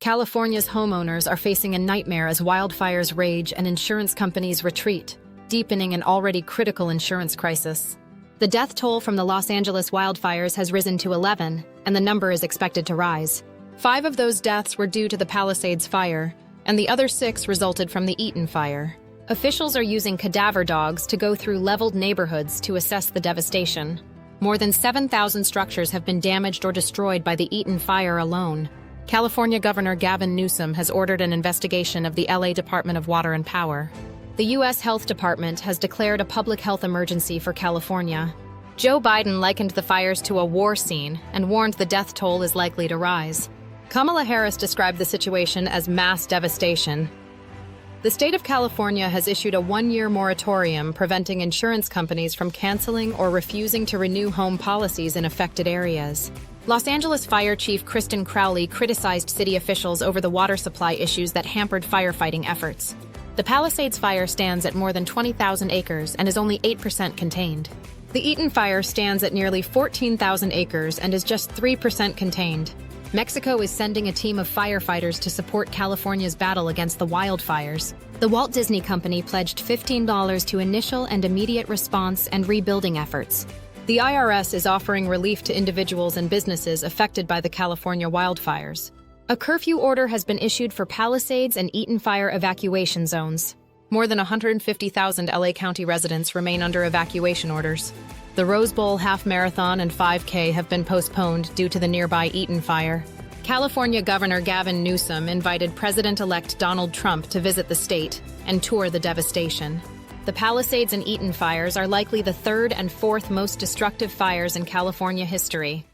California's homeowners are facing a nightmare as wildfires rage and insurance companies retreat, deepening an already critical insurance crisis. The death toll from the Los Angeles wildfires has risen to 11, and the number is expected to rise. 5 of those deaths were due to the Palisades fire, and the other 6 resulted from the Eaton fire. Officials are using cadaver dogs to go through leveled neighborhoods to assess the devastation. More than 7,000 structures have been damaged or destroyed by the Eaton fire alone. California Governor Gavin Newsom has ordered an investigation of the LA Department of Water and Power. The U.S. Health Department has declared a public health emergency for California. Joe Biden likened the fires to a war scene and warned the death toll is likely to rise. Kamala Harris described the situation as mass devastation. The state of California has issued a 1-year moratorium preventing insurance companies from canceling or refusing to renew home policies in affected areas. Los Angeles Fire Chief Kristen Crowley criticized city officials over the water supply issues that hampered firefighting efforts. The Palisades fire stands at more than 20,000 acres and is only 8% contained. The Eaton fire stands at nearly 14,000 acres and is just 3% contained. Mexico is sending a team of firefighters to support California's battle against the wildfires. The Walt Disney Company pledged $15 to initial and immediate response and rebuilding efforts. The IRS is offering relief to individuals and businesses affected by the California wildfires. A curfew order has been issued for Palisades and Eaton fire evacuation zones. More than 150,000 LA County residents remain under evacuation orders. The Rose Bowl Half Marathon and 5K have been postponed due to the nearby Eaton fire. California Governor Gavin Newsom invited President-elect Donald Trump to visit the state and tour the devastation. The Palisades and Eaton fires are likely the 3rd and 4th most destructive fires in California history.